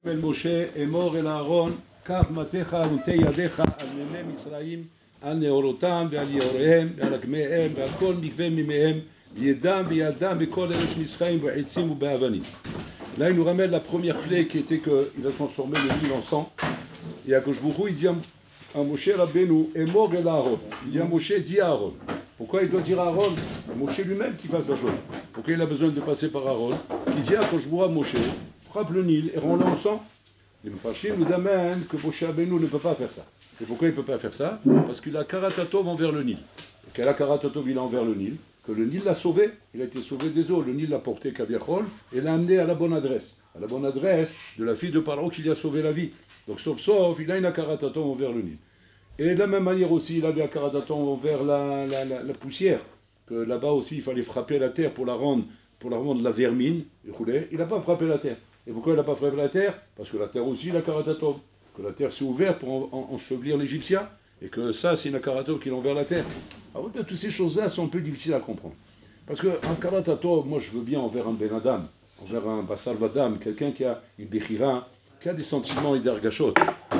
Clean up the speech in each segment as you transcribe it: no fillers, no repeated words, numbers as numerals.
אל משה אמור אל אהרון קח מטך ונטה ידיך על מימי מצרים על נאורותם ועל יאוריהם ועל אגמיהם ועל כל מקווה מימיהם בידם בידם בכל ארץ מצרים בעצים ובאבנים. Là il nous ramène la première plaie qui était qu'il a transformé le Nil en sang. Et à Koshbourou il dit à Moshe Rabbeinu Emor el Aaron. Il dit à Moshe, dis à Aaron. Pourquoi il doit dire à Aaron? Moshe lui-même qui fasse la chose. Pourquoi il a besoin de passer par Aaron? Il dit à Koshbourou à Moshe, frappe le Nil et rends-le en sang. Les Mufashim nous amènent que Moshe Rabbeinu ne peut pas faire ça. Et pourquoi il ne peut pas faire ça? Parce qu'il a Karatatov envers le Nil. Et quel a Karatatov il a envers le Nil? Que le Nil l'a sauvé, il a été sauvé des eaux, le Nil l'a porté Kaviachol et l'a amené à la bonne adresse de la fille de Paro qui lui a sauvé la vie. Donc sauf, il a une Akaratatov envers le Nil. Et de la même manière aussi, il avait Akaratatov envers la poussière, que là-bas aussi il fallait frapper la terre pour la rendre la vermine, il n'a pas frappé la terre. Et pourquoi il n'a pas frappé la terre? Parce que la terre aussi, il a Karatatov, que la terre s'est ouverte pour ensevelir l'Égyptien. Et que ça, c'est une Karatatov qui est envers la terre. Alors, toutes ces choses-là sont un peu difficiles à comprendre. Parce qu'un Karatatov, moi je veux bien envers un Ben Adam, envers un Bassar Vadam, quelqu'un qui a une Bechira, qui a des sentiments d'Argachot.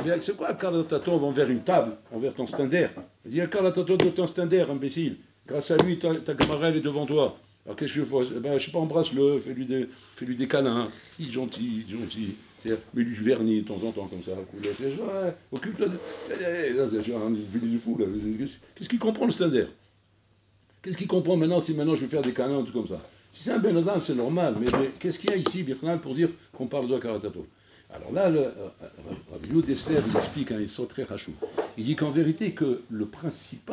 Mais c'est quoi un Karatatov envers une table, envers ton standard? Il dit un Karatatov de ton standard, imbécile. Grâce à lui, ta camarade est devant toi. Alors qu'est-ce que je fais? Ben, je sais pas, embrasse-le, fais-lui des câlins. Il est gentil, mets du vernis de temps en temps comme ça. Occupe-toi de. Il est fou là. Qu'est-ce qu'il comprend le standard? Qu'est-ce qu'il comprend maintenant si maintenant je vais faire des câlins, tout comme ça? Si c'est un Ben Adam, c'est normal, mais qu'est-ce qu'il y a ici, Birknal, pour dire qu'on parle de Karatatov? Alors là, Rabbi Yehuda Esther, il explique, ils sont très rachou. Il dit qu'en vérité, que le principe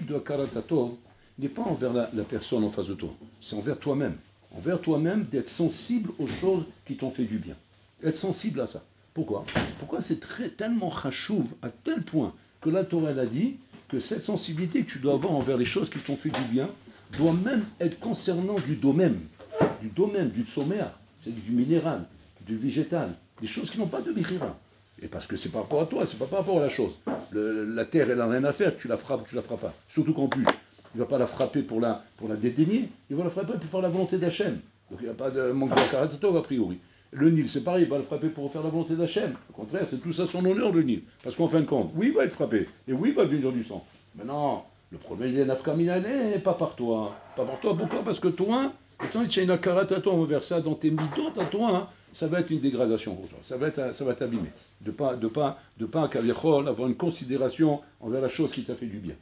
de Karatatov, n'est pas envers la personne en face de toi, c'est envers toi-même. Envers toi-même, d'être sensible aux choses qui t'ont fait du bien. Être sensible à ça. Pourquoi? Pourquoi c'est tellement chachouv, à tel point que la Torah a dit que cette sensibilité que tu dois avoir envers les choses qui t'ont fait du bien doit même être concernant du domaine, du tsoméa, c'est du minéral, du végétal, des choses qui n'ont pas de bechira. Et parce que c'est par rapport à toi, c'est pas par rapport à la chose. La terre, elle n'a rien à faire, tu la frappes, tu la frappes pas. Surtout qu'en plus, il ne va pas la frapper pour la dédaigner, il va la frapper pour faire la volonté d'Hachem. Donc il n'y a pas de manque de Karatatov a priori. Le Nil, c'est pareil, il va le frapper pour faire la volonté d'Hachem. Au contraire, c'est tout ça son honneur, le Nil. Parce qu'en fin de compte, oui, il va être frappé, et oui, il va venir du sang. Maintenant, le problème, il est nafkaminane, pas par toi. Pas par toi, pourquoi? Parce que toi, étant donné que tu as une Karatatov envers ça, dans tes midot à toi, ça va être une dégradation pour toi, ça va t'abîmer. De pas Kaviachol, avoir une considération envers la chose qui t'a fait du bien.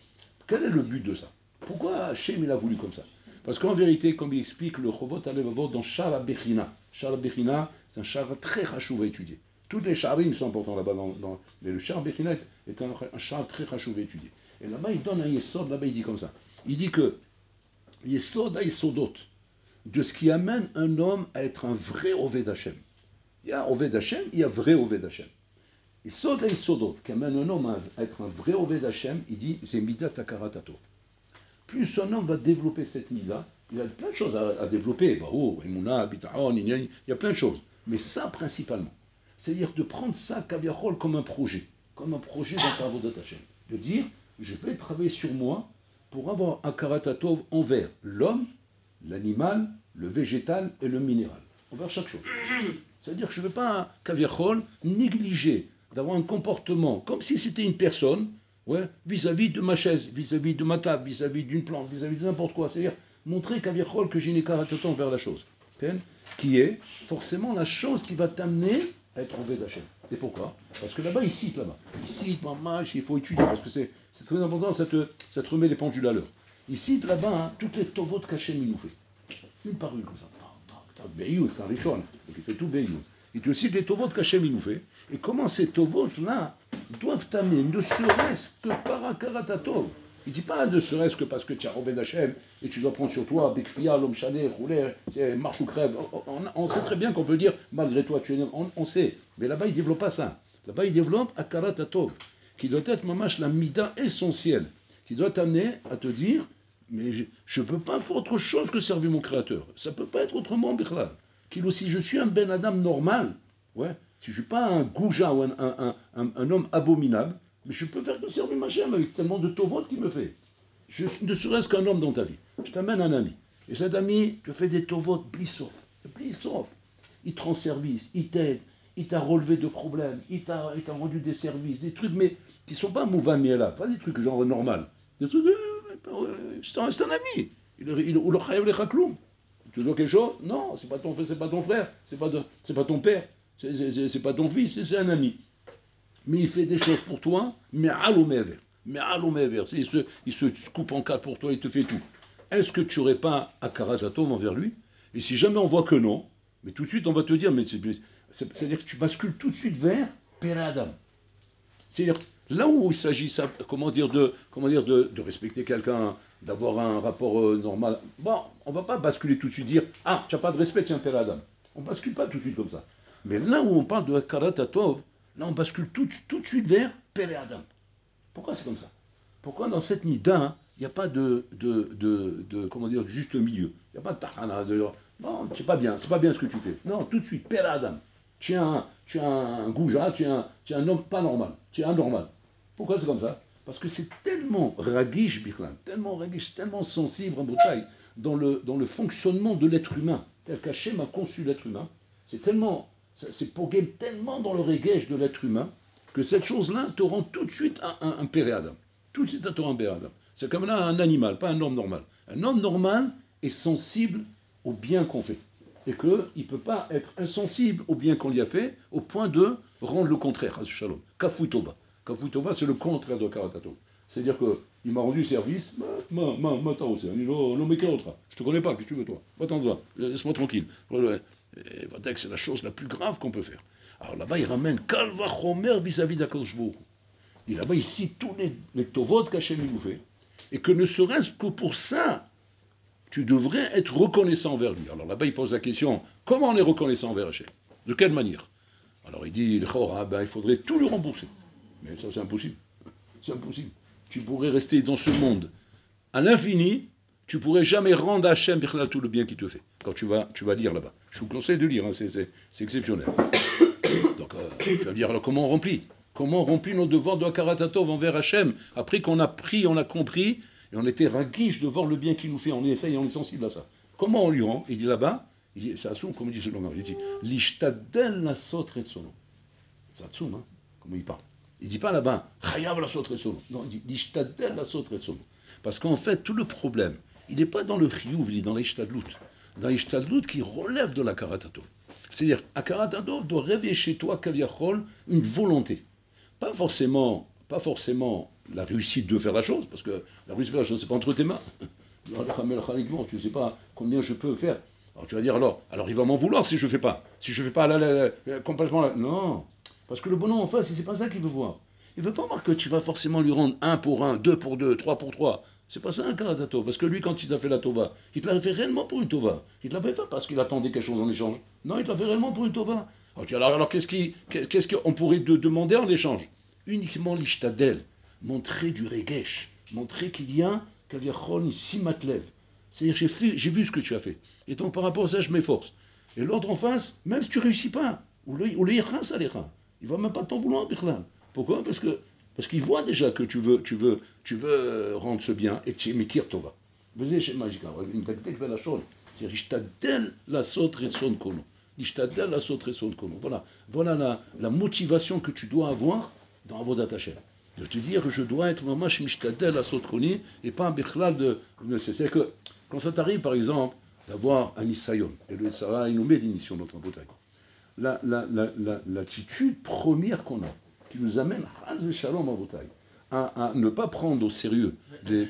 Quel est le but de ça? Pourquoi Hachem il a voulu comme ça? Parce qu'en vérité, comme il explique le Chovot Alevavot dans Shara Bechina, c'est un Shara très rachouv à étudier. Tous les Sharim sont importants là-bas, mais le Shara Bechina est un Shara très rachouv à étudier. Et là-bas, il donne un Yesod, là-bas il dit comme ça. Il dit que Yesod a Yesodot, de ce qui amène un homme à être un vrai Oved Hachem. Il y a Oved Hachem, il y a vrai Oved Hachem. Yesod a Yesodot, qui amène un homme à être un vrai Oved Hachem, il dit, c'est Midat Karatatov. Plus un homme va développer cette mida, il a plein de choses à développer. Emouna, Bita'on, il y a plein de choses. Mais ça, principalement. C'est-à-dire de prendre ça, Kaviachol, comme un projet dans ta Avodat Hashem. De dire, je vais travailler sur moi pour avoir un Karatatov envers l'homme, l'animal, le végétal et le minéral. Envers chaque chose. C'est-à-dire que je ne vais pas, Kaviachol, négliger d'avoir un comportement comme si c'était une personne. Ouais, vis-à-vis de ma chaise, vis-à-vis de ma table, vis-à-vis d'une plante, vis-à-vis de n'importe quoi. C'est-à-dire montrer qu'Aviachol, que j'ai une Karatatov vers la chose. Qui est forcément la chose qui va t'amener à être envers d'Hachem. Et pourquoi? Parce que là-bas, il cite mamash, il faut étudier, parce que c'est très important, ça te remet les pendules à l'heure. Il cite là-bas toutes les tovot qu'Hachem il nous fait. Une par une comme ça. Beïouz, c'est un richon, donc il fait tout Beïouz. Il te cite les tovot qu'Hachem il nous fait. Et comment ces tovot-là doivent t'amener, ne serait-ce que par un Karatatov. Il ne dit pas ne serait-ce que parce que tu as Oved Hachem et tu dois prendre sur toi, Bikfia, l'homme chané, rouler, c'est marche ou crève. On sait très bien qu'on peut dire, malgré toi, tu es on sait. Mais là-bas, il ne développe pas ça. Là-bas, il développe un Karatatov, qui doit être, mamash, la mida essentielle, qui doit t'amener à te dire, mais je ne peux pas faire autre chose que servir mon Créateur. Ça ne peut pas être autrement, Bichlal. Qu'il aussi, je suis un Ben Adam normal, ouais. Si je ne suis pas un gouja ou un homme abominable, mais je peux faire que servir ma chaîne avec tellement de tovot qu'il me fait. Ne serait-ce qu'un homme dans ta vie. Je t'amène un ami. Et cet ami te fait des tovot blissof. Il te rend service, il t'aide, il t'a relevé de problèmes, il t'a rendu des services, des trucs, mais qui ne sont pas mouvamés là, pas des trucs genre normal. Des trucs, c'est un ami. Ou le chayav le chakloum. Tu dois quelque chose? Non, c'est pas ton frère, c'est pas ton père, c'est pas ton fils, c'est un ami. Mais il fait des choses pour toi, mais à l'oméver. Mais à l'oméver. Il se coupe en quatre pour toi, il te fait tout. Est-ce que tu n'aurais pas akarazatov envers lui? Et si jamais on voit que non, mais tout de suite on va te dire, mais c'est-à-dire que tu bascules tout de suite vers Père Adam. C'est-à-dire, là où il s'agit, de respecter quelqu'un, d'avoir un rapport normal, bon, on ne va pas basculer tout de suite, dire, ah, tu n'as pas de respect, tiens, Père Adam. On ne bascule pas tout de suite comme ça. Mais là où on parle de Hakarat là on bascule tout de suite vers Père Adam. Pourquoi c'est comme ça? Pourquoi dans cette nida, il n'y a pas de juste milieu? Il n'y a pas de tahana, non, c'est pas bien ce que tu fais. Non, tout de suite, Père Adam. Tu es un gouja, tu es un homme pas normal, tu es anormal. Pourquoi c'est comme ça? Parce que c'est tellement ragish, tellement sensible en bouteille dans le fonctionnement de l'être humain, tel qu'Hachem a conçu l'être humain. C'est pogué tellement dans le regesh de l'être humain que cette chose-là te rend tout de suite un Père Adam. Tout de suite, ça te rend un Père Adam. C'est comme là un animal, pas un homme normal. Un homme normal est sensible au bien qu'on fait. Et qu'il ne peut pas être insensible au bien qu'on lui a fait, au point de rendre le contraire. Shalom. Kafui Tova. Kafui Tova, c'est le contraire de Karatato. C'est-à-dire qu'il m'a rendu service, je te connais pas, qu'est-ce que tu veux toi? Va-t'en-toi, laisse-moi tranquille. C'est la chose la plus grave qu'on peut faire. Alors là-bas, il ramène Kalva Chomer vis-à-vis d'Akadosh Baruch Hu. Et là-bas, il cite tous les tovot qu'Hachem nous fait. Et que ne serait-ce que pour ça, tu devrais être reconnaissant envers lui. Alors là-bas, il pose la question, comment on est reconnaissant envers Hachem? De quelle manière? Alors il dit, il faudrait tout lui rembourser. Mais ça, c'est impossible. C'est impossible. Tu pourrais rester dans ce monde à l'infini, tu ne pourrais jamais rendre à Hachem tout le bien qu'il te fait. Quand tu vas lire là-bas. Je vous conseille de lire, hein, c'est exceptionnel. Donc, tu vas me dire, alors comment on remplit? Comment on remplit nos devoirs de Hakarat envers Hachem, après qu'on a pris, on a compris, et on était raguiche de voir le bien qu'il nous fait, on essaye, on est sensible à ça. Comment on lui rend? Il dit là-bas, c'est Atsoum, comme il dit ce langage, il dit L'ishtadel la sot retsono. C'est Atsoum, hein, comment il parle. Il ne dit pas là-bas Chayav la sot retsono. Non, il dit L'ishtadel la sot retsono. Parce qu'en fait, tout le problème, il n'est pas dans le chiyuv, il est dans l'ishtadlut. Dans l'ishtadlut qui relève de la karatatov. C'est-à-dire, Hakarat doit réveiller chez toi, kaviachol, une volonté. Pas forcément la réussite de faire la chose, parce que la réussite de faire la chose, c'est pas entre tes mains. Tu ne sais pas combien je peux faire. Alors tu vas dire, alors il va m'en vouloir si je ne fais pas. Si je ne fais pas complètement... Non, parce que le bonhomme en face, c'est pas ça qu'il veut voir. Il ne veut pas voir que tu vas forcément lui rendre 1 pour 1, 2 pour 2, 3 pour 3. C'est pas ça un karatato. Parce que lui, quand il t'a fait la tova, il te l'a fait réellement pour une tova. Il te l'a pas fait parce qu'il attendait quelque chose en échange. Non, il te l'a fait réellement pour une tova. Alors qu'est-ce qu'on pourrait te demander en échange? Uniquement l'ishtadel. Montrer du regesh. Montrer qu'il y a kaviachol ici matlev. C'est-à-dire, j'ai vu ce que tu as fait. Et donc, par rapport à ça, je m'efforce. Et l'autre en face, même si tu ne réussis pas, ou le yéchin, ça l'ira. Il ne va même pas t'en vouloir, Birlan. Pourquoi? Parce qu'il voit déjà que tu veux rendre ce bien et que tu es Mekir Tova. C'est Rishtadel la sot reson kono. Rishtadel la sot reson kono. Voilà la motivation que tu dois avoir dans Avodat Hashem. De te dire que je dois être mamash mishtadel la sot koni et pas un bichlal de. C'est que quand ça t'arrive, par exemple, d'avoir un isayon, et le Sarah, il nous met l'initiation dans notre bouteille. L'attitude première qu'on a, qui nous amène à ne pas prendre au sérieux les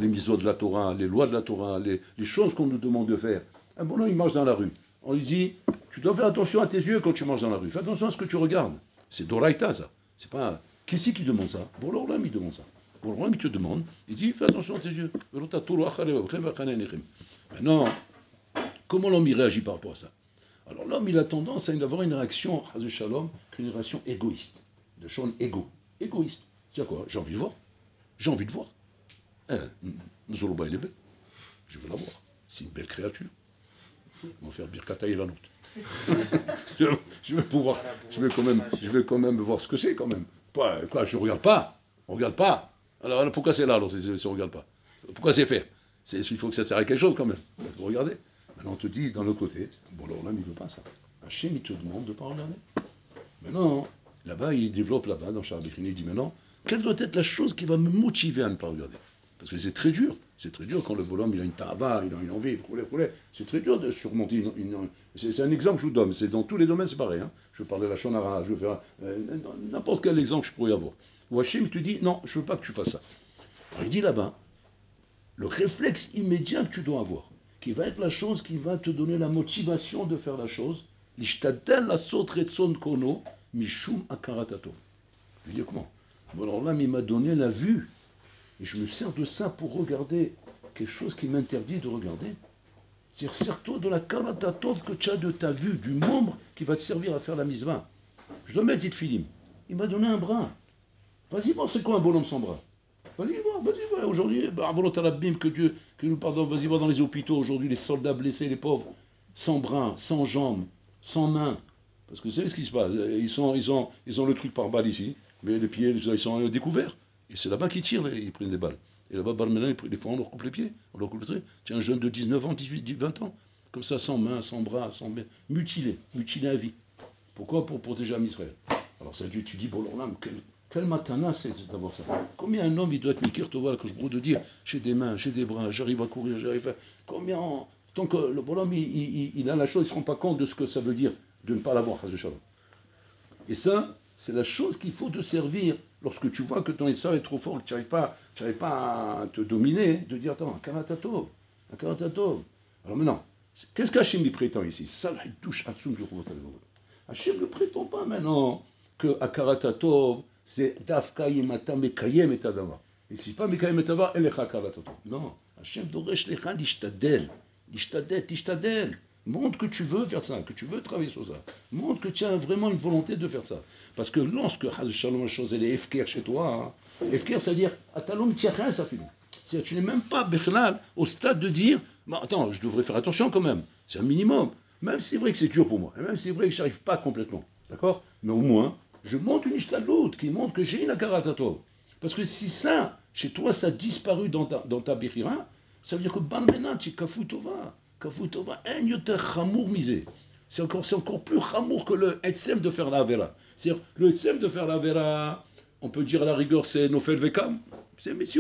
mitzvot de la Torah, les lois de la Torah, les choses qu'on nous demande de faire. Un bonhomme, il marche dans la rue. On lui dit, tu dois faire attention à tes yeux quand tu marches dans la rue. Fais attention à ce que tu regardes. C'est Doraïta, ça. C'est pas... Qui c'est qui demande ça? Bourg-l'Olam, il demande ça. Bourg-l'Olam, il te demande, il dit, fais attention à tes yeux. Maintenant, comment l'homme il réagit par rapport à ça? Alors l'homme, il a tendance à avoir une réaction, une réaction égoïste. De Shon égoïste. C'est quoi? J'ai envie de voir. J'ai envie de voir. Zoloba, il est belle. Je veux la voir. C'est une belle créature. On va faire Birkata et la nôtre. Je vais quand même voir ce que c'est quand même. Quoi, je ne regarde pas. On ne regarde pas. Alors pourquoi c'est là alors si on ne regarde pas? Pourquoi c'est faire? Il faut que ça serve à quelque chose quand même. Vous regardez. Alors on te dit, d'un autre côté, bon alors là, il ne veut pas ça. Hachem, il te demande de ne pas regarder. Maintenant, là-bas, il développe là-bas, dans Shara Bechina, il dit maintenant, quelle doit être la chose qui va me motiver à ne pas regarder? Parce que c'est très dur. C'est très dur quand le bonhomme il a une tava, il a une envie, c'est très dur de surmonter c'est un exemple que je vous donne. C'est dans tous les domaines, c'est pareil. Hein. Je vais parler de la shonara, je vais faire n'importe quel exemple que je pourrais avoir. Ou Hachem te dit, non, je ne veux pas que tu fasses ça. Alors il dit là-bas, le réflexe immédiat que tu dois avoir, qui va être la chose qui va te donner la motivation de faire la chose, l'ishtadel la sotretson kono, mishum akaratato. Je lui dis comment? Bon alors là, il m'a donné la vue. Et je me sers de ça pour regarder quelque chose qui m'interdit de regarder. C'est-à-dire, sers-toi de la karatatov que tu as de ta vue, du membre qui va te servir à faire la misva. Je dois mettre Filim. Il m'a donné un bras. Vas-y voir c'est quoi un bonhomme sans bras. Vas-y voir. Aujourd'hui, bim, que Dieu nous pardonne. Vas-y voir dans les hôpitaux aujourd'hui, les soldats blessés, les pauvres, sans bras, sans jambes, sans mains. Parce que vous savez ce qui se passe. Ils ont le truc par balle ici, mais les pieds, ils sont découverts. Et c'est là-bas qu'ils tirent, ils prennent des balles. Et là-bas, des fois, on leur coupe les pieds, on leur coupe les traits. Tiens, un jeune de 19 ans, 18, 20 ans, comme ça, sans main, sans bras, mutilé à vie. Pourquoi? Pour protéger Israël. Alors ça, Dieu, tu dis, bon, alors là, quel matana c'est d'avoir ça? Combien un homme, il doit être mikir, te voir, que je brûle de dire, j'ai des mains, j'ai des bras, j'arrive à courir, j'arrive à... Combien... Tant que le bonhomme, il a la chose, il ne se rend pas compte de ce que ça veut dire de ne pas l'avoir. Et ça, c'est la chose qu'il faut te servir lorsque tu vois que ton Issa est trop fort, que tu n'arrives pas à te dominer, de dire, attends, un karatatov. Alors maintenant, qu'est-ce qu'Hachem lui prétend ici? Ça, il touche Hatsum du Rouvat al-Gavod. Hachem ne prétend pas maintenant que Akaratatov, c'est Dafka Yemata Mekayem et Adava. Et si pas Mekayem et Adava, Elecha Akaratatov. Non, Hachem Doresh Lecha l'ishtadel. Tishtadel. Montre que tu veux faire ça, que tu veux travailler sur ça. Montre que tu as vraiment une volonté de faire ça. Parce que lorsque Haz Shalom la chose elle est efker chez toi, efker, c'est-à-dire Atalom Tiachin ça finit. C'est-à-dire tu n'es même pas Bechlal au stade de dire attends, je devrais faire attention quand même. C'est un minimum. Même si c'est vrai que c'est dur pour moi, et même si c'est vrai que je n'arrive pas complètement. D'accord? Mais au moins, je montre une ishtadlout qui montre que j'ai une akaratatov. Parce que si ça, chez toi, ça a disparu dans ta Bechira, ça veut dire que Balmena, tu es Kafutova. Kafutova, un yoter chamour misé. C'est encore plus chamour que le etsem de faire la vera. C'est-à-dire, le etsem de faire la vera, on peut dire à la rigueur, c'est Nofel Vekam.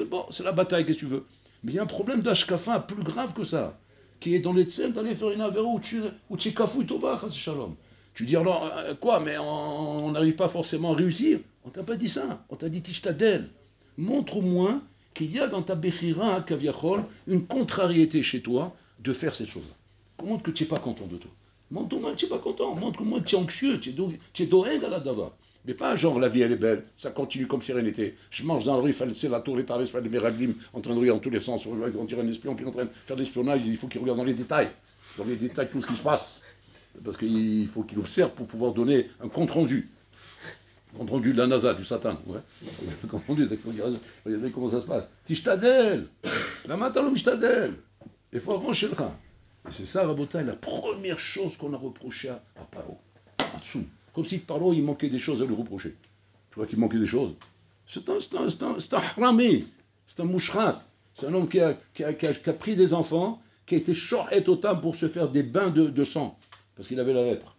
Bon, c'est la bataille, qu'est-ce que tu veux. Mais il y a un problème d'ashkafa plus grave que ça, qui est dans l'etsem d'aller faire une avera où tu es Kafutova, chas shalom. Tu dis alors, quoi, mais on n'arrive pas forcément à réussir. On t'a pas dit ça, on t'a dit tishtadel. Montre au moins qu'il y a dans ta Bechira, Kaviachol, une contrariété chez toi de faire cette chose-là. Montre que tu n'es pas content de toi. Montre au moins que tu n'es pas content. Montre au moins que tu es anxieux, tu es doeg à la dava. Mais pas genre la vie elle est belle, ça continue comme sérénité. Je mange dans la rue, c'est la tour, les tarifs, les méraglim, en train de regarder dans tous les sens. On dirait un espion qui est en train de faire de l'espionnage, il faut qu'il regarde dans les détails tout ce qui se passe. Parce qu'il faut qu'il observe pour pouvoir donner un compte rendu. Compte rendu de la NASA, du Satan. Ouais. Compte rendu, il faut regarder comment ça se passe. Tishtadel, la matalum tishtadel. Il faut arranger le rein. Et c'est ça, Rabotai, la première chose qu'on a reproché à Paro, à Tsum. Comme si Paro, il manquait des choses à lui reprocher. Tu vois qu'il manquait des choses. C'est un haramé, c'est un mouchrat. C'est un homme qui a pris des enfants, qui a été shorhet au tam pour se faire des bains de sang, parce qu'il avait la lèpre.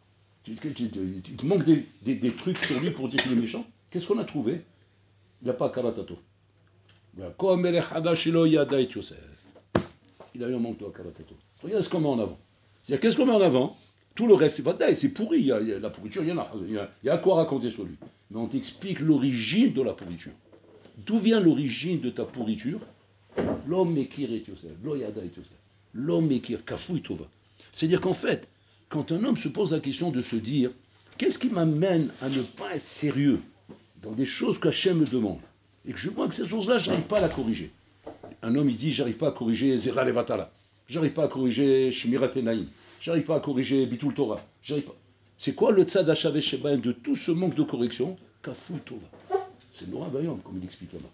Il te manque des trucs sur lui pour dire qu'il est méchant. Qu'est-ce qu'on a trouvé? Il n'a pas karatato. Il a eu un manque de karatato. Regarde ce qu'on met en avant. C'est-à-dire, qu'est-ce qu'on met en avant? Tout le reste, c'est vadaï, c'est pourri. Il y a la pourriture, il y a à quoi raconter sur lui. Mais on t'explique l'origine de la pourriture. D'où vient l'origine de ta pourriture? L'homme mekir et Yosef, l'oyada et Yosef. L'homme mekir, kafou tova. C'est-à-dire qu'en fait, quand un homme se pose la question de se dire qu'est-ce qui m'amène à ne pas être sérieux dans des choses qu'Hachem me demande, et que je vois que ces choses-là, je n'arrive pas à la corriger. Un homme, il dit, j'arrive pas à corriger Zera Levatala, j'arrive pas à corriger Shmirat Enaim, j'arrive pas à corriger Bitul Torah, j'arrive pas. C'est quoi le tzad Hashav Sheba de tout ce manque de correction? Kafou Tova. C'est Nora Vaillant, comme il explique là-bas.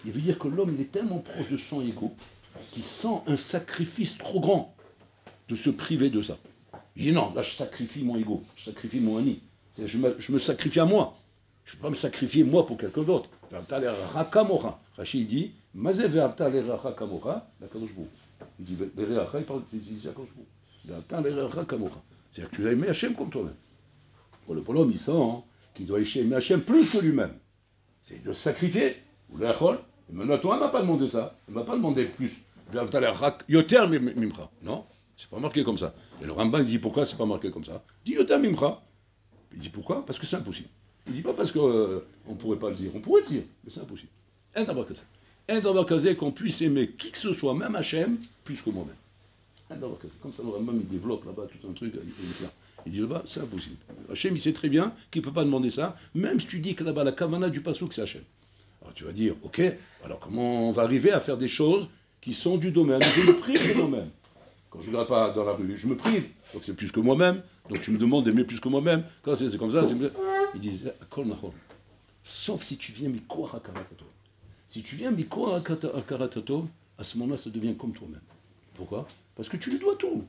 Il veut dire que l'homme, il est tellement proche de son ego qu'il sent un sacrifice trop grand de se priver de ça. Il dit non, là je sacrifie mon ego, je sacrifie mon ani. Je me sacrifie à moi. Je ne peux pas me sacrifier moi pour quelqu'un d'autre. Rachid dit, Mazé ve'avta l'eracha kamocha, la kadosh bou. Il dit, l'eracha, il parle de la kadosh bou. Ve'avta l'eracha kamocha. C'est-à-dire que tu as aimé Hachem comme toi-même. Pour l'homme, il sent qui doit aimer Hachem plus que lui-même, c'est de se sacrifier. Ou la chol. Et maintenant, toi, elle ne m'a pas demandé ça. Elle ne m'a pas demandé plus. Yoter mimcha. Non, c'est pas marqué comme ça. Et le Rambam dit pourquoi c'est pas marqué comme ça. Il dit Yoter mimcha. Il dit pourquoi? Parce que c'est impossible. Il dit pas parce qu'on ne pourrait pas le dire. On pourrait le dire, mais c'est impossible. Un d'abord qu'on puisse aimer qui que ce soit, même Hachem, plus que moi-même. Comme ça, le Rambam, il développe là-bas tout un truc. Il dit là-bas, c'est impossible. Hachem, il sait très bien qu'il ne peut pas demander ça, même si tu dis que là-bas, la kavana du pasouk, c'est Hachem. Alors tu vas dire, ok, alors comment on va arriver à faire des choses qui sont du domaine? Je me prive de moi-même. Quand je ne regarde pas dans la rue, je me prive. Donc c'est plus que moi-même. Donc tu me demandes d'aimer plus que moi-même. Quand c'est comme ça, ils disent, sauf si tu viens mikor hakaratato. Si tu viens mikor hakaratato, à ce moment-là, ça devient comme toi-même. Pourquoi? Parce que tu lui dois tout.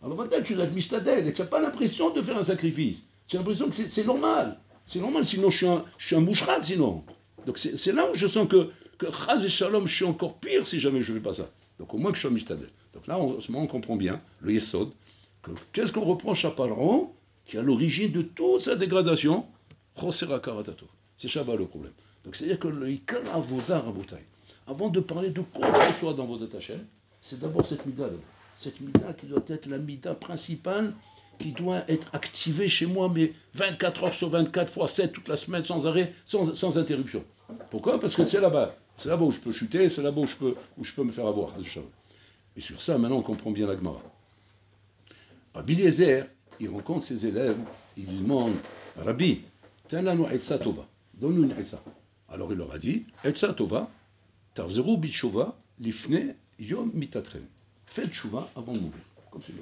Alors maintenant, tu dois être mishtadel et tu n'as pas l'impression de faire un sacrifice. Tu as l'impression que c'est normal. C'est normal, sinon je suis un mouchrad, sinon. Donc c'est là où je sens que chaz et shalom, je suis encore pire si jamais je ne fais pas ça. Donc au moins que je sois mishtadel. Donc là, en ce moment, on comprend bien, le yesod, que qu'est-ce qu'on reproche à Paro, qui est à l'origine de toute sa dégradation? Chosera karatato. C'est Shabbat le problème. Donc c'est-à-dire que le ikar avoda rabotai, avant de parler de quoi que ce soit dans votre Hachem, c'est d'abord cette mida-là. Cette mida qui doit être la mida principale, qui doit être activée chez moi, mais 24 heures sur 24 fois 7 toute la semaine, sans arrêt, sans interruption. Pourquoi? Parce que c'est là-bas. C'est là-bas où je peux chuter, c'est là-bas où je peux me faire avoir. Et sur ça, maintenant, on comprend bien la Gemara. Rabbi Eliezer, il rencontre ses élèves, il lui demande, Rabbi, Tananu Etza Tova, donne-nous une Etza. Alors il leur a dit, Etza Tova, Tarzeru Bitchova, Lifne Yom Mitatren. Fais le tchouva avant de mourir. Comme c'est dit.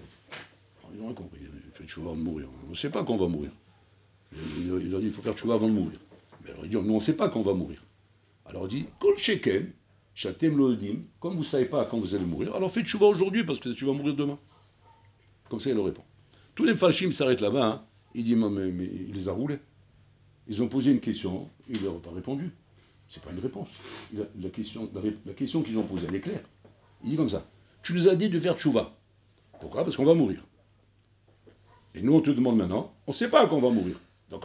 Ils ont rien compris. Fais le tchouva avant de mourir. On ne sait pas quand on va mourir. Il leur dit, il faut faire le tchouva avant de mourir. Mais alors il dit, nous on ne sait pas quand on va mourir. Alors il dit, Kol Sheken, Shatem Loedim, comme vous ne savez pas quand vous allez mourir, alors fais le tchouva aujourd'hui parce que tu vas mourir demain. Comme ça il leur répond. Tous les fachim s'arrêtent là-bas. Hein. Il dit, mais il les a roulés. Ils ont posé une question, il ne leur a pas répondu. Ce n'est pas une réponse. La question qu'ils ont posée, elle est claire. Il dit comme ça. Tu nous as dit de faire tchouva. Pourquoi? Parce qu'on va mourir. Et nous, on te demande maintenant, on ne sait pas quand on va mourir. Donc,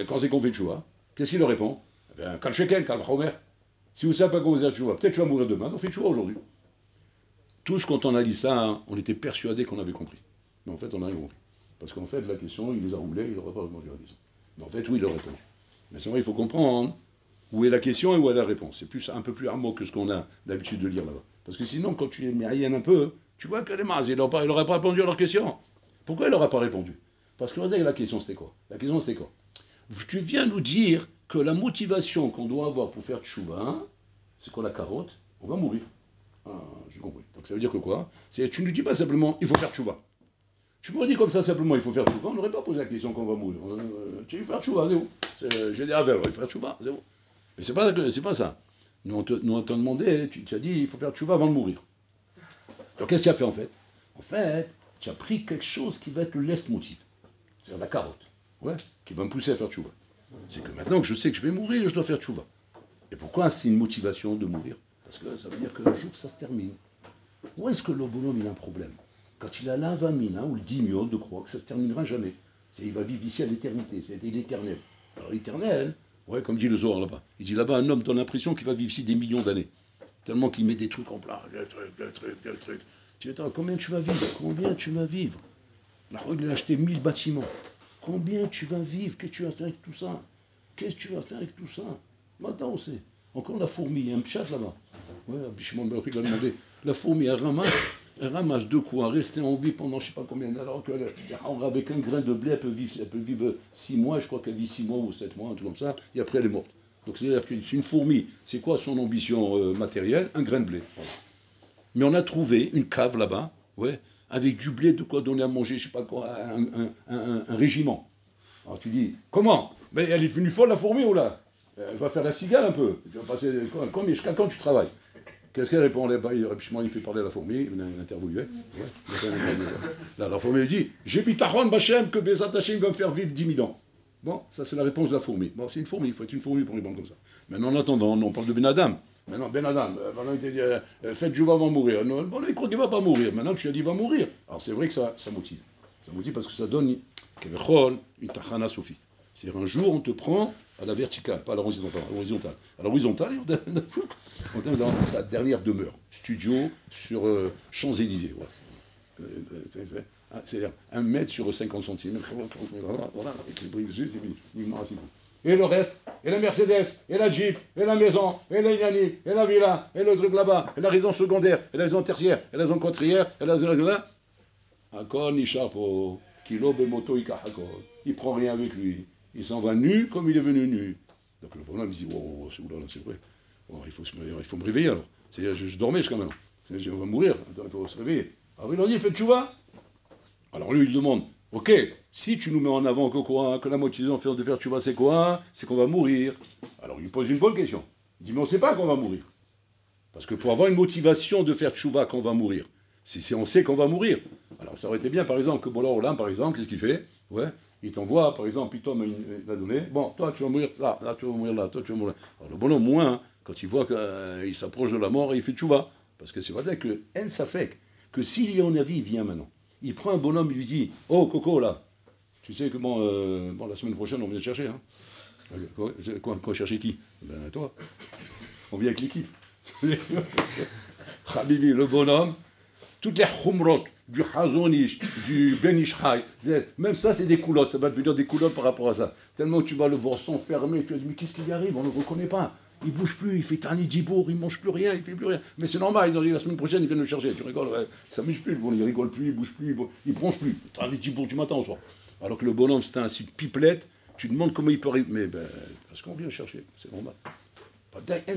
quand c'est qu'on fait tchouva, qu'est-ce qu'il leur répond? Eh bien, kal shekel, kal chomer. Si vous ne savez pas quand vous êtes tchouva, peut-être que tu vas mourir demain, donc fais tchouva aujourd'hui. Tous, quand on a dit ça, hein, on était persuadés qu'on avait compris. Mais en fait, on n'a rien compris. Parce qu'en fait, la question, il les a roulés, il n'aurait pas répondu à la question. Mais en fait, oui, il aurait répondu. Mais c'est vrai, il faut comprendre où est la question et où est la réponse. C'est plus, un peu plus armant que ce qu'on a l'habitude de lire là-bas. Parce que sinon, quand tu les mériennes un peu, tu vois que les mazes, il n'aurait pas répondu à leur question. Pourquoi il n'aurait pas répondu? Parce que regardez, la question c'était quoi? La question c'était quoi? Tu viens nous dire que la motivation qu'on doit avoir pour faire tchouva, c'est quoi la carotte? On va mourir. Ah, j'ai compris. Donc ça veut dire que quoi? Tu ne nous dis pas simplement, il faut faire tchouva. Tu m'aurais dit comme ça simplement, il faut faire tchouva, on n'aurait pas posé la question qu'on va mourir. Tu veux faire tchouva, c'est où? J'ai dit, il faut faire tchouva, c'est où? Mais c'est pas ça. Nous, on t'a demandé, tu as dit, il faut faire tchouva avant de mourir. Donc, qu'est-ce que tu as fait en fait? En fait, tu as pris quelque chose qui va être le leitmotiv. C'est-à-dire la carotte, ouais, qui va me pousser à faire tchouva. C'est que maintenant que je sais que je vais mourir, je dois faire tchouva. Et pourquoi c'est une motivation de mourir? Parce que ça veut dire que le jour, ça se termine. Où est-ce que le bonhomme, il a un problème? Quand il a l'avamina, ou le dimion de croire que ça ne se terminera jamais. Il va vivre ici à l'éternité, c'est l'éternel. Alors l'éternel, ouais, comme dit le Zohar là-bas. Il dit là-bas, un homme donne l'impression qu'il va vivre ici des millions d'années. Tellement qu'il met des trucs en place, des trucs. Tu dis, attends, combien tu vas vivre? Combien tu vas vivre? Là, il a acheté 1000 bâtiments. Combien tu vas vivre? Qu'est-ce que tu vas faire avec tout ça? Qu'est-ce que tu vas faire avec tout ça? Maintenant, on sait. Encore la fourmi, il y a un pchat là-bas. Ouais, Bishimon Baruch, il a demandé. La fourmi, elle ramasse de quoi rester en vie pendant je ne sais pas combien d'années, alors qu'avec un grain de blé, elle peut vivre 6 mois, je crois qu'elle vit 6 mois ou 7 mois, un truc comme ça, et après elle est morte. Donc c'est-à-dire qu'une fourmi, c'est quoi son ambition matérielle? Un grain de blé. Voilà. Mais on a trouvé une cave là-bas, ouais, avec du blé, de quoi donner à manger, je ne sais pas quoi, un régiment. Alors tu dis, comment? Mais elle est devenue folle la fourmi ou là? Elle va faire la cigale un peu. Tu vas passer, jusqu'à quand tu travailles? Qu'est-ce qu'elle répond? Il fait parler à la fourmi, il interviewait. Ouais, là, la fourmi lui dit, j'ai bitaron Bachem que Bezat Hachem va me faire vivre 10 000 ans. Bon, ça c'est la réponse de la fourmi. Bon, c'est une fourmi, il faut être une fourmi pour répondre comme ça. Maintenant, en attendant, on parle de Ben Adam. Maintenant, Ben Adam, il t'a dit, faites Jouva avant de mourir. Bon, il croit qu'il ne va pas mourir. Maintenant que tu as dit, il va mourir. Alors c'est vrai que ça motive. Ça motive parce que ça donne une tachana sophiste. C'est-à-dire un jour, on te prend à la verticale, pas à la horizontale. À la horizontale, on est dans la dernière demeure. Studio sur Champs-Élysées. Voilà. C'est-à-dire 1 mètre sur 50 centimètres. Voilà, avec les briques dessus, c'est fini. Et le reste, et la Mercedes, et la Jeep, et la maison, et les Yanni, et la villa, et le truc là-bas, et la résidence secondaire, et la résidence tertiaire, et la zone quatrière, et la zone là. Akon, il chapeau, kilo bemoto, il prend rien avec lui. Il s'en va nu comme il est venu nu. Donc le bonhomme il dit, oh, c'est vrai. Oh, il faut me réveiller alors. Je dormais jusqu'à maintenant. On va mourir, il faut se réveiller. Alors il leur dit, faites chouva. Alors lui, il demande, ok, si tu nous mets en avant que la motivation de faire chouva, c'est quoi? C'est qu'on va mourir. Alors il pose une bonne question. Il dit, mais on ne sait pas qu'on va mourir. Parce que pour avoir une motivation de faire chouva qu'on va mourir, si on sait qu'on va mourir. Alors ça aurait été bien, par exemple, que Bola par exemple, qu'est-ce qu'il fait? Ouais. Il t'envoie, par exemple, il va donner, bon, toi tu vas mourir là, tu vas mourir là, toi tu vas mourir là. Alors le bonhomme, moins, quand il voit qu'il s'approche de la mort, il fait tchouva. Parce que c'est vrai que En Safek, que s'il y a un avis, il vient maintenant. Il prend un bonhomme, il lui dit, oh Coco là, tu sais que bon, la semaine prochaine on vient te chercher. Hein. Quoi chercher qui? Ben toi. On vient avec l'équipe. Habibi, le bonhomme, toutes les khumrot, du Hazonish, du Ben Ishraï, même ça c'est des coulottes, ça va devenir des coulottes par rapport à ça. Tellement que tu vas le voir s'enfermer, tu vas dire mais qu'est-ce qu'il y arrive, on ne le reconnaît pas. Il bouge plus, il fait Tani Djibour, il mange plus rien, il fait plus rien. Mais c'est normal, ils ont dit la semaine prochaine, ils viennent le chercher. Tu rigoles, ouais, ça ne bouge plus, bon, il rigole plus, il bouge plus, il bronche plus. Tani Djibour du matin au soir. Alors que le bonhomme, c'est un pipelette, tu demandes comment il peut arriver. Mais ben, parce qu'on vient le chercher, c'est normal.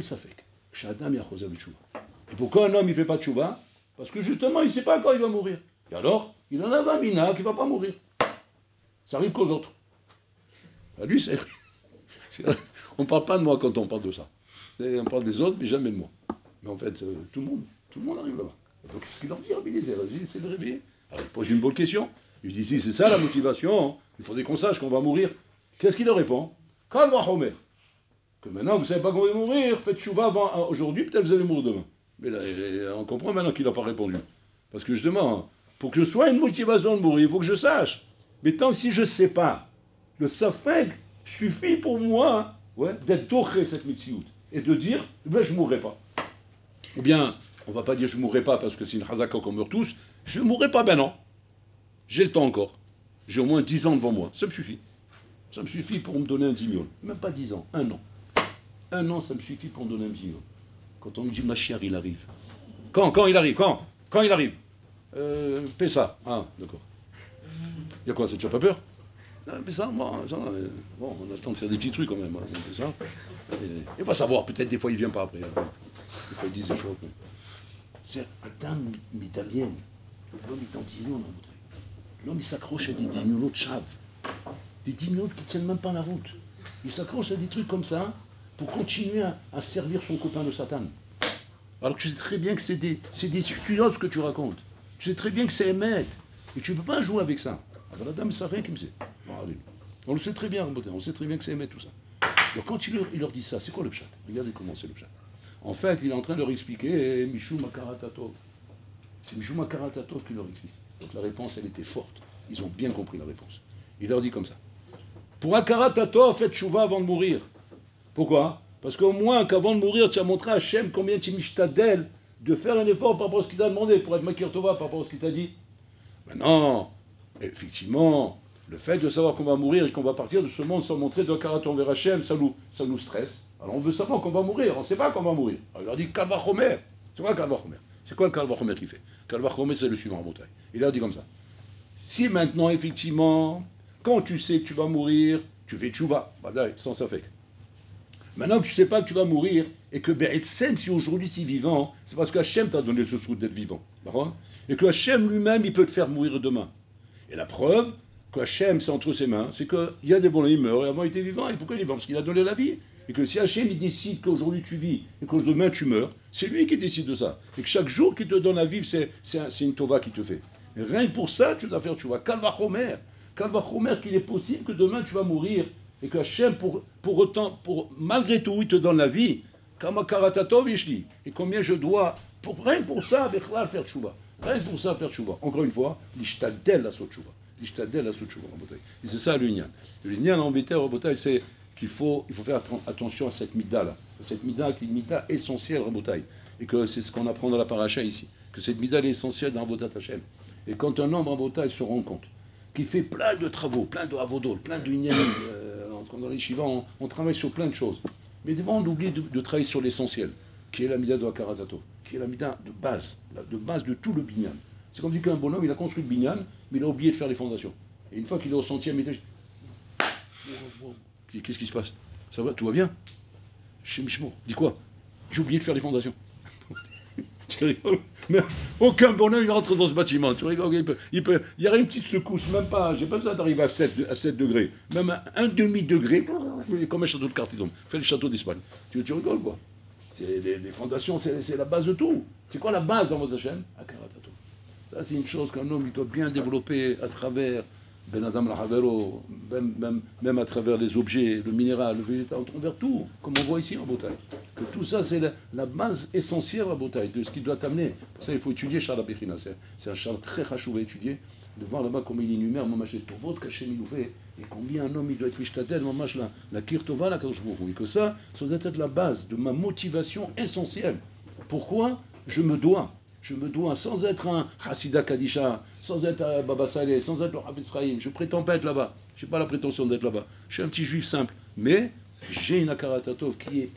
Ça fait et pourquoi un homme il ne fait pas de chouva? Parce que justement, il ne sait pas quand il va mourir. Et alors, il en a 20 mina qui ne va pas mourir. Ça arrive qu'aux autres. À lui, on ne parle pas de moi quand on parle de ça. On parle des autres, mais jamais de moi. Mais en fait, tout le monde arrive là-bas. Donc, qu'est-ce qu'il leur dit, Rabbi Eliezer? Il essaie de réveiller. Alors, il pose une bonne question. Il dit, si c'est ça la motivation, hein, il faudrait qu'on sache qu'on va mourir. Qu'est-ce qu'il leur répond? Kalva Homer. Que maintenant, vous ne savez pas qu'on va mourir, faites chouva aujourd'hui, peut-être vous allez mourir demain. Mais là, on comprend maintenant qu'il n'a pas répondu. Parce que justement, pour que ce soit une motivation de mourir, il faut que je sache. Mais tant que si je ne sais pas, le safek suffit pour moi d'être doré cette mitziout et de dire, ben, je ne mourrai pas. Ou bien, on ne va pas dire je ne mourrai pas parce que c'est une chazaka qu'on meurt tous. Je ne mourrai pas, ben non. J'ai le temps encore. J'ai au moins 10 ans devant moi. Ça me suffit. Ça me suffit pour me donner un 10 millions. Même pas 10 ans, 1 an. 1 an, ça me suffit pour me donner un 10 millions. Quand on me dit Mashiach, il arrive. Quand il arrive? Quand il arrive? Pessa. Ah, d'accord. Il y a quoi, ça te fait pas peur? Mais ça, bon, on a le temps de faire des petits trucs quand même. Hein, ça. Et il va savoir, peut-être des fois il vient pas après. Des fois il dit des choses. C'est Adam Midamien. L'homme est en 10 millions dans le bouteille. L'homme il s'accroche à des 10 millions de chaves. Des 10 millions qui ne tiennent même pas la route. Il s'accroche à des trucs comme ça pour continuer à servir son copain de Satan. Alors que tu sais très bien que c'est des studios que tu racontes. Tu sais très bien que c'est émettre. Et tu ne peux pas jouer avec ça. Alors la dame, ça rien qui me sait. On le sait très bien, on sait très bien que c'est émettre tout ça. Donc quand il leur dit ça, c'est quoi le pshat? Regardez comment c'est le pshat. En fait, il est en train de leur expliquer Mishou Makaratatov. C'est Mishou Makaratatov qui leur explique. Donc la réponse, elle était forte. Ils ont bien compris la réponse. Il leur dit comme ça. Pour un Karatatov, faites chouva avant de mourir. Pourquoi? Parce qu'au moins qu'avant de mourir, tu as montré à Hachem combien tu mishtadel de faire un effort par rapport à ce qu'il t'a demandé pour être Makir Tova par rapport à ce qu'il t'a dit. Maintenant, effectivement, le fait de savoir qu'on va mourir et qu'on va partir de ce monde sans montrer de karaton vers Hachem, ça nous stresse. Alors on veut savoir qu'on va mourir, on ne sait pas qu'on va mourir. Alors il leur dit Kalva Chomer. C'est quoi Kalva Chomer? C'est quoi le Kalva Chomer qu'il fait? Kalva Chomer, c'est le suivant en montagne. Il leur dit comme ça. Si maintenant, effectivement, quand tu sais que tu vas mourir, tu fais tchouva, sans ça fait. Maintenant que tu ne sais pas que tu vas mourir, et que Be'etzem, si aujourd'hui tu es vivant, c'est parce qu'Hachem t'a donné ce souhait d'être vivant. Et que Hachem lui-même, il peut te faire mourir demain. Et la preuve que Hachem, c'est entre ses mains, c'est qu'il y a des bons, il meurt, et avant il était vivant. Et pourquoi il est vivant? Parce qu'il a donné la vie. Et que si Hachem, il décide qu'aujourd'hui tu vis, et que demain tu meurs, c'est lui qui décide de ça. Et que chaque jour qu'il te donne à vivre, c'est une tova qui te fait. Et rien que pour ça, tu dois faire, tu vois, Kalva Chomer. Kalva Chomer, qu'il est possible que demain tu vas mourir. Et que Hachem, malgré tout, il te donne la vie. Kama karatatov ishli. Et combien je dois, rien que pour ça, faire tchouva. Rien que pour ça, faire tchouva. Encore une fois, l'ishtadel la sot tchouva. l'ishtadel à Soutchouva, Rabotai. Et c'est ça l'union. L'union embêté, Rabotai, c'est qu'il faut faire attention à cette mida-là. Cette mida qui est une mida essentielle, Rabotai. Et que c'est ce qu'on apprend dans la paracha ici. Que cette mida est essentielle dans Avodat Hashem. Et quand un homme, Rabotai, se rend compte qu'il fait plein de travaux, plein de avodol, plein d'union, dans les shivas, on travaille sur plein de choses. Mais devant, on oublie de travailler sur l'essentiel, qui est la mida de Hakarat, qui est la mida de base de tout le binyan. C'est comme dit qu'un bonhomme, il a construit le binyan, mais il a oublié de faire les fondations. Et une fois qu'il est au 100e étage, qu'est-ce qui se passe? Ça va? Tout va bien? Shemishmo, dis quoi? J'ai oublié de faire les fondations. Tu rigoles? Mais aucun bonhomme il rentre dans ce bâtiment. Tu rigoles? Il y a une petite secousse, même pas. J'ai pas besoin d'arriver à 7 degrés. Même à un demi-degré, comme un château de cartes. Fais le château d'Espagne. Tu rigoles quoi? Les fondations, c'est la base de tout. C'est quoi la base dans votre chaîne? Hakarat. Ça, c'est une chose qu'un homme il doit bien développer à travers Ben Adam Lahavero, même à travers les objets, le minéral, le végétal, envers tout, comme on voit ici en Botaï. Que tout ça, c'est la base essentielle à Botaï, de ce qui doit t'amener. Pour ça, il faut étudier Charles Abechina. C'est un Charles très rachouvé à étudier, de voir là-bas comment il énumère, Mamash pour votre cachet Milouvé, et combien un homme il doit être Mishtatel, Mamash la Kirtova, la Kadoshbourou. Et que ça doit être la base de ma motivation essentielle. Pourquoi je me dois, sans être un Hassida Kadisha, sans être un Baba Saleh, sans être le Hafetz Chaim, je prétends pas être là-bas, je n'ai pas la prétention d'être là-bas, je suis un petit juif simple, mais j'ai une Hakarat Hatov qui est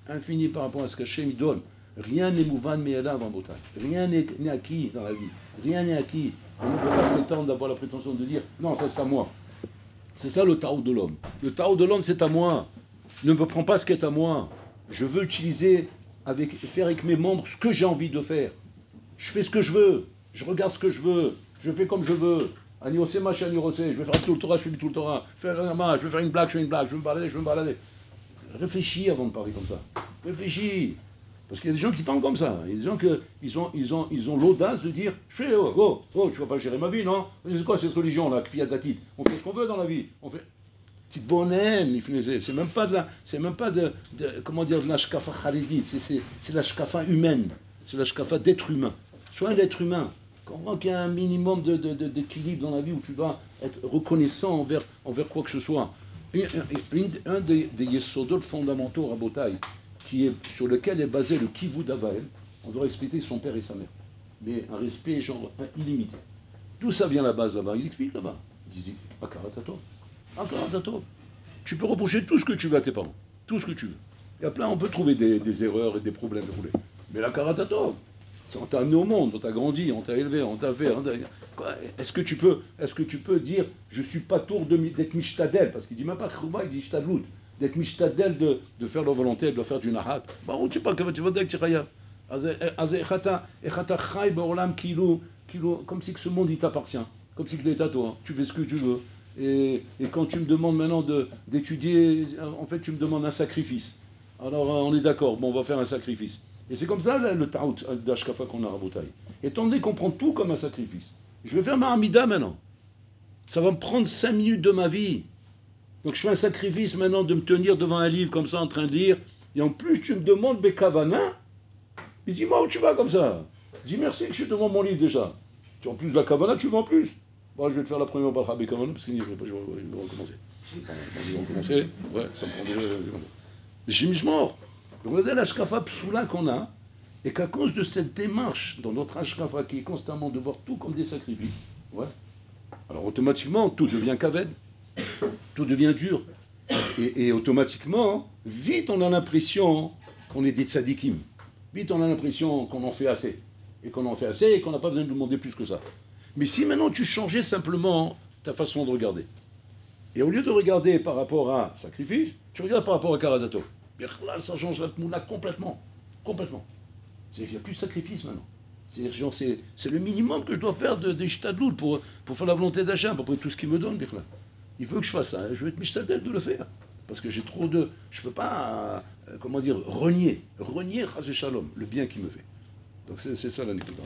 infinie par rapport à ce qu'Hachem me donne. Rien n'est mouvan me'elav en Botaï, rien n'est acquis dans la vie, rien n'est acquis. On ne peut pas prétendre d'avoir la prétention de dire, non, ça c'est à moi. C'est ça le Tao de l'homme. Le Tao de l'homme c'est à moi. Ne me prends pas ce qui est à moi. Je veux utiliser, faire avec mes membres ce que j'ai envie de faire. Je fais ce que je veux, je regarde ce que je veux, je fais comme je veux. Anirosé, machin, anirosé, je vais faire tout le Torah, je fais tout le Torah. Je vais faire une blague, je fais une blague, je vais me balader. Réfléchis avant de parler comme ça. Réfléchis. Parce qu'il y a des gens qui parlent comme ça. Il y a des gens qui ils ont l'audace de dire tu vas pas gérer ma vie, non? C'est quoi cette religion-là, Kfiyat Datit? On fait ce qu'on veut dans la vie. On fait. Petit bonhomme, c'est même pas de comment dire, de la shkafa khalidite, c'est la shkafa humaine, c'est la shkafa d'être humain. Sois un être humain. Comprends qu'il y a un minimum d'équilibre dans la vie où tu dois être reconnaissant envers quoi que ce soit. Un des yesodot fondamentaux Rabotai, sur lequel est basé le kivud avael, on doit respecter son père et sa mère. Mais un respect genre illimité. D'où ça vient la base là-bas? Il explique là-bas. Il dit Akaratatov. Tu peux reprocher tout ce que tu veux à tes parents. Tout ce que tu veux. Il y a plein, on peut trouver des erreurs et des problèmes. Mais la Karatatov, on t'a amené au monde, on t'a grandi, on t'a élevé, on t'a fait. Est-ce que tu peux dire je ne suis pas tour d'être mishtadel? Parce qu'il dit même pas Khouba, il dit Shtadlout. D'être mishtadel de faire leur volonté, de faire du nahat. Bah, on ne sait pas comment tu vas dire que tu khayab. Comme si que ce monde il t'appartient. Comme si que l'État toi. Tu fais ce que tu veux. Et quand tu me demandes maintenant d'étudier, en fait tu me demandes un sacrifice. Alors on est d'accord, bon on va faire un sacrifice. Et c'est comme ça le ta'out d'Ashkafa qu'on a à Rabotai. Étant donné qu'on prend tout comme un sacrifice, je vais faire ma Hamida maintenant. Ça va me prendre 5 minutes de ma vie. Donc je fais un sacrifice maintenant de me tenir devant un livre comme ça en train de lire. Et en plus tu me demandes Bekavana. Il dit moi où tu vas comme ça? Dis merci que je suis devant mon livre déjà. En plus de la Kavana, tu vas en plus. Bon, je vais te faire la première par Rabbi Kavan, parce que je vais recommencer. Je vais recommencer. Ouais, ça me prend déjà des secondes. J'ai mis mort. Donc, regardez l'ashkafa psoula qu'on a, et qu'à cause de cette démarche dans notre ashkafa qui est constamment de voir tout comme des sacrifices, ouais, alors automatiquement, tout devient kaved, tout devient dur. Et automatiquement, vite on a l'impression qu'on est des tzadikim. Vite on a l'impression qu'on en fait assez. Et qu'on n'a pas besoin de demander plus que ça. Mais si maintenant tu changeais simplement ta façon de regarder, et au lieu de regarder par rapport à sacrifice, tu regardes par rapport à Karazato. Là, ça change la tmouna complètement. Complètement. C'est-à-dire qu'il n'y a plus de sacrifice maintenant. C'est le minimum que je dois faire de Shtadlout pour faire la volonté d'Hachem, à peu près tout ce qu'il me donne. Il veut que je fasse ça, je vais être Mishtadel de le faire. Parce que j'ai trop de... Je ne peux pas, renier Chas Shalom, le bien qu'il me fait. Donc c'est ça la Nikuda.